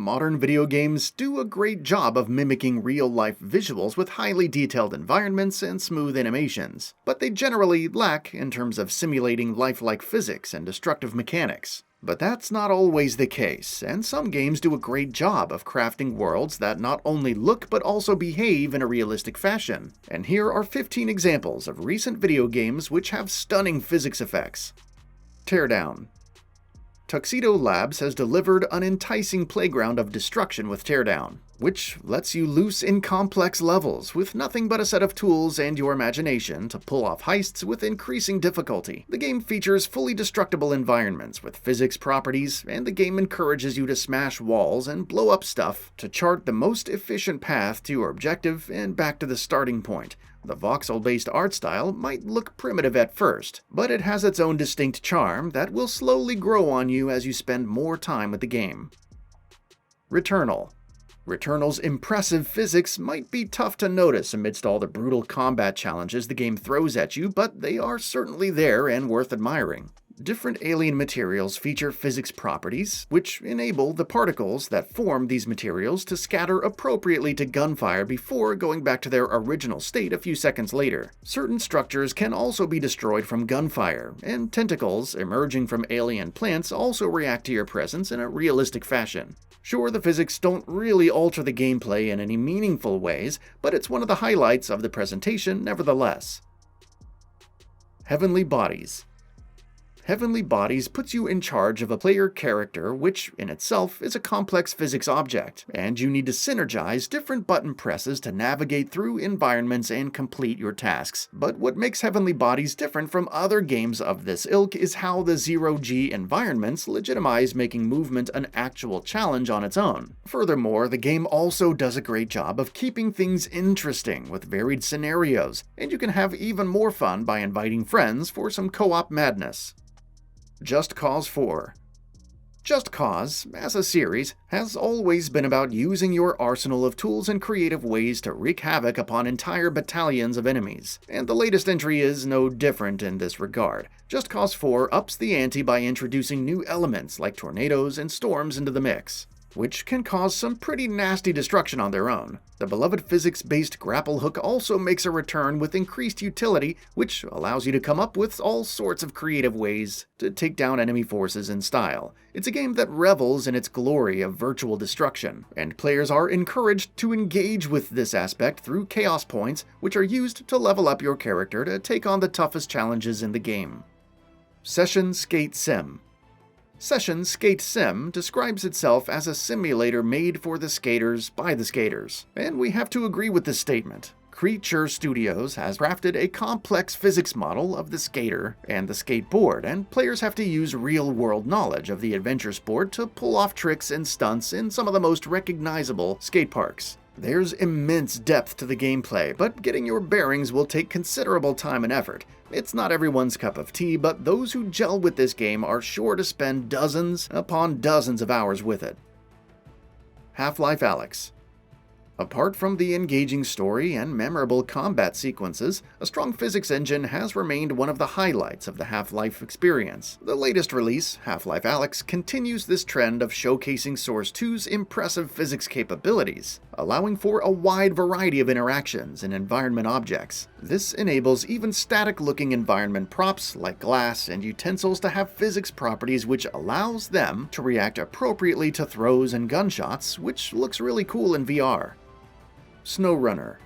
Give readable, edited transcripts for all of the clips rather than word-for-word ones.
modern video games do a great job of mimicking real-life visuals with highly detailed environments and smooth animations, but they generally lack in terms of simulating lifelike physics and destructive mechanics. But that's not always the case, and some games do a great job of crafting worlds that not only look but also behave in a realistic fashion. And here are 15 examples of recent video games which have stunning physics effects. TEARDOWN. Tuxedo Labs has delivered an enticing playground of destruction with TEARDOWN, which lets you loose in complex levels with nothing but a set of tools and your imagination to pull off heists with increasing difficulty. The game features fully destructible environments with physics properties, and the game encourages you to smash walls and blow up stuff to chart the most efficient path to your objective and back to the starting point. The voxel-based art style might look primitive at first, but it has its own distinct charm that will slowly grow on you as you spend more time with the game. RETURNAL. Returnal's impressive physics might be tough to notice amidst all the brutal combat challenges the game throws at you, but they are certainly there and worth admiring. Different alien materials feature physics properties, which enable the particles that form these materials to scatter appropriately to gunfire before going back to their original state a few seconds later. Certain structures can also be destroyed from gunfire, and tentacles emerging from alien plants also react to your presence in a realistic fashion. Sure, the physics don't really alter the gameplay in any meaningful ways, but it's one of the highlights of the presentation nevertheless. Heavenly Bodies. Heavenly Bodies puts you in charge of a player character, which in itself is a complex physics object, and you need to synergize different button presses to navigate through environments and complete your tasks. But what makes Heavenly Bodies different from other games of this ilk is how the zero-G environments legitimize making movement an actual challenge on its own. Furthermore, the game also does a great job of keeping things interesting with varied scenarios, and you can have even more fun by inviting friends for some co-op madness. Just Cause 4. Just Cause, as a series, has always been about using your arsenal of tools in creative ways to wreak havoc upon entire battalions of enemies, and the latest entry is no different in this regard. Just Cause 4 ups the ante by introducing new elements like tornadoes and storms into the mix, which can cause some pretty nasty destruction on their own. The beloved physics-based grapple hook also makes a return with increased utility, which allows you to come up with all sorts of creative ways to take down enemy forces in style. It's a game that revels in its glory of virtual destruction, and players are encouraged to engage with this aspect through chaos points, which are used to level up your character to take on the toughest challenges in the game. Session Skate Sim. Session Skate Sim describes itself as a simulator made for the skaters by the skaters, and we have to agree with this statement. Creature Studios has crafted a complex physics model of the skater and the skateboard, and players have to use real-world knowledge of the adventure sport to pull off tricks and stunts in some of the most recognizable skate parks. There's immense depth to the gameplay, but getting your bearings will take considerable time and effort. It's not everyone's cup of tea, but those who gel with this game are sure to spend dozens upon dozens of hours with it. Half-Life ALYX. Apart from the engaging story and memorable combat sequences, a strong physics engine has remained one of the highlights of the Half-Life experience. The latest release, Half-Life ALYX, continues this trend of showcasing Source 2's impressive physics capabilities, allowing for a wide variety of interactions and environment objects. This enables even static-looking environment props like glass and utensils to have physics properties which allows them to react appropriately to throws and gunshots, which looks really cool in VR. SNOWRUNNER.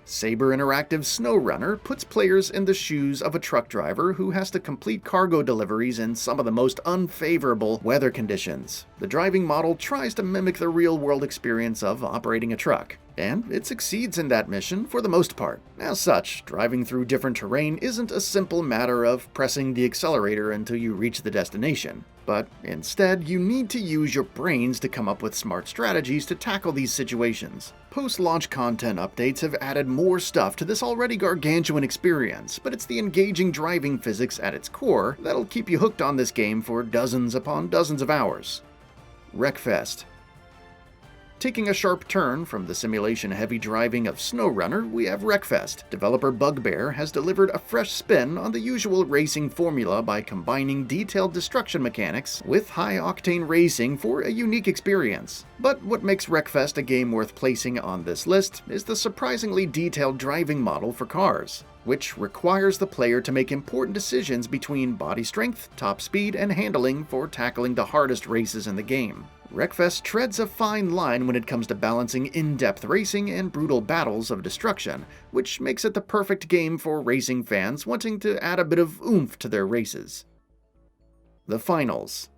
Saber Interactive SNOWRUNNER puts players in the shoes of a truck driver who has to complete cargo deliveries in some of the most unfavorable weather conditions. The driving model tries to mimic the real-world experience of operating a truck, and it succeeds in that mission for the most part. As such, driving through different terrain isn't a simple matter of pressing the accelerator until you reach the destination, but instead you need to use your brains to come up with smart strategies to tackle these situations. Post-launch content updates have added more stuff to this already gargantuan experience, but it's the engaging driving physics at its core that'll keep you hooked on this game for dozens upon dozens of hours. WRECKFEST. Taking a sharp turn from the simulation-heavy driving of SNOWRUNNER, we have WRECKFEST. Developer Bugbear has delivered a fresh spin on the usual racing formula by combining detailed destruction mechanics with high-octane racing for a unique experience. But what makes WRECKFEST a game worth placing on this list is the surprisingly detailed driving model for cars, which requires the player to make important decisions between body strength, top speed, and handling for tackling the hardest races in the game. WRECKFEST treads a fine line when it comes to balancing in-depth racing and brutal battles of destruction, which makes it the perfect game for racing fans wanting to add a bit of oomph to their races. The Finals.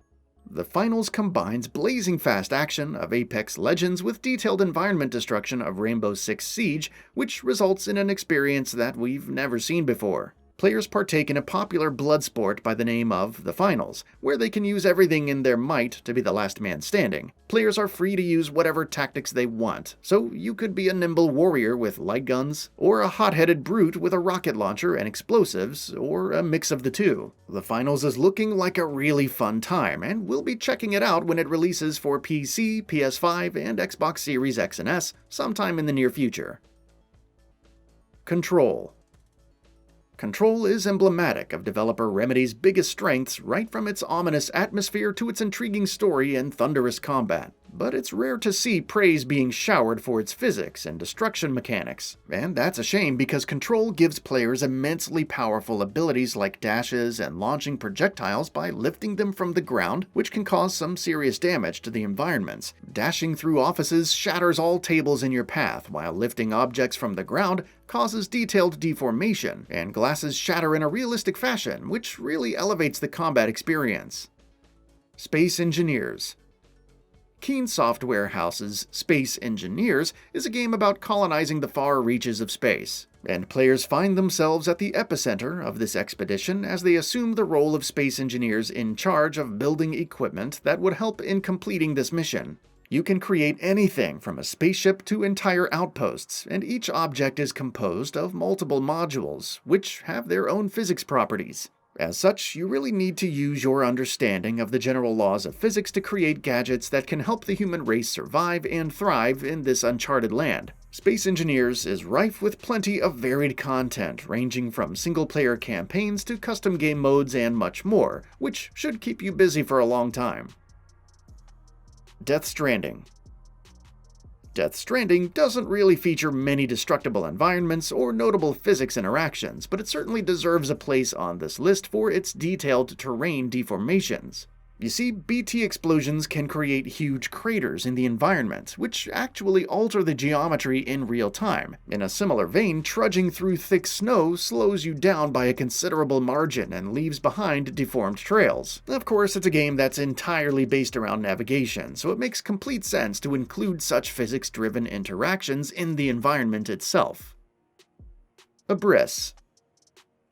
The Finals combines blazing fast action of Apex Legends with detailed environment destruction of Rainbow Six Siege, which results in an experience that we've never seen before. Players partake in a popular blood sport by the name of the Finals, where they can use everything in their might to be the last man standing. Players are free to use whatever tactics they want, so you could be a nimble warrior with light guns, or a hot-headed brute with a rocket launcher and explosives, or a mix of the two. The Finals is looking like a really fun time, and we'll be checking it out when it releases for PC, PS5, and Xbox Series X and S sometime in the near future. Control. Control is emblematic of developer Remedy's biggest strengths, right from its ominous atmosphere to its intriguing story and thunderous combat. But it's rare to see praise being showered for its physics and destruction mechanics. And that's a shame because Control gives players immensely powerful abilities like dashes and launching projectiles by lifting them from the ground, which can cause some serious damage to the environments. Dashing through offices shatters all tables in your path, while lifting objects from the ground causes detailed deformation, and glasses shatter in a realistic fashion, which really elevates the combat experience. Space Engineers. Keen Software House's Space Engineers is a game about colonizing the far reaches of space, and players find themselves at the epicenter of this expedition as they assume the role of space engineers in charge of building equipment that would help in completing this mission. You can create anything from a spaceship to entire outposts, and each object is composed of multiple modules, which have their own physics properties. As such, you really need to use your understanding of the general laws of physics to create gadgets that can help the human race survive and thrive in this uncharted land. Space Engineers is rife with plenty of varied content, ranging from single-player campaigns to custom game modes and much more, which should keep you busy for a long time. Death Stranding. Death Stranding doesn't really feature many destructible environments or notable physics interactions, but it certainly deserves a place on this list for its detailed terrain deformations. You see, BT explosions can create huge craters in the environment, which actually alter the geometry in real time. In a similar vein, trudging through thick snow slows you down by a considerable margin and leaves behind deformed trails. Of course, it's a game that's entirely based around navigation, so it makes complete sense to include such physics-driven interactions in the environment itself. ABRISS.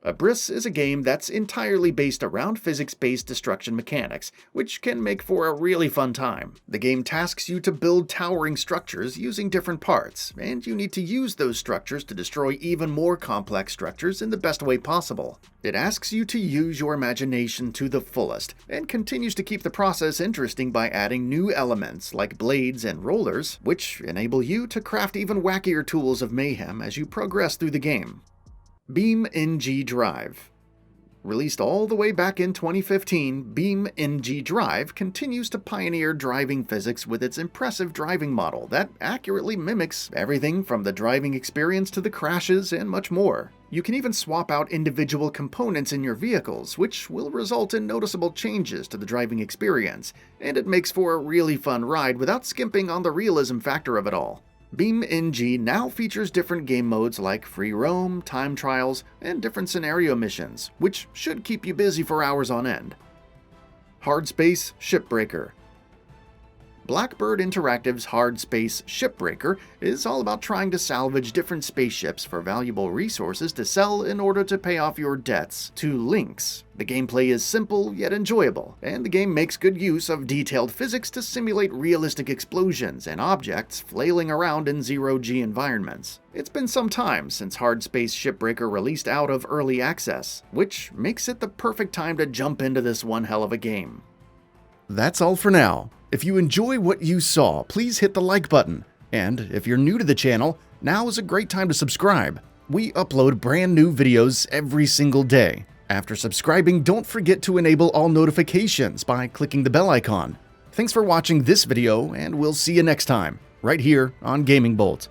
ABRISS is a game that's entirely based around physics-based destruction mechanics, which can make for a really fun time. The game tasks you to build towering structures using different parts, and you need to use those structures to destroy even more complex structures in the best way possible. It asks you to use your imagination to the fullest, and continues to keep the process interesting by adding new elements like blades and rollers, which enable you to craft even wackier tools of mayhem as you progress through the game. BEAMNG Drive. Released all the way back in 2015, BEAMNG Drive continues to pioneer driving physics with its impressive driving model that accurately mimics everything from the driving experience to the crashes and much more. You can even swap out individual components in your vehicles, which will result in noticeable changes to the driving experience, and it makes for a really fun ride without skimping on the realism factor of it all. BEAMNG now features different game modes like free roam, time trials, and different scenario missions, which should keep you busy for hours on end. HARDSPACE SHIPBREAKER. Blackbird Interactive's HARDSPACE SHIPBREAKER is all about trying to salvage different spaceships for valuable resources to sell in order to pay off your debts to Lynx. The gameplay is simple yet enjoyable, and the game makes good use of detailed physics to simulate realistic explosions and objects flailing around in zero-G environments. It's been some time since HARDSPACE SHIPBREAKER released out of early access, which makes it the perfect time to jump into this one hell of a game. That's all for now. If you enjoy what you saw, please hit the like button. And if you're new to the channel, now is a great time to subscribe. We upload brand new videos every single day. After subscribing, don't forget to enable all notifications by clicking the bell icon. Thanks for watching this video, and we'll see you next time, right here on Gaming Bolt.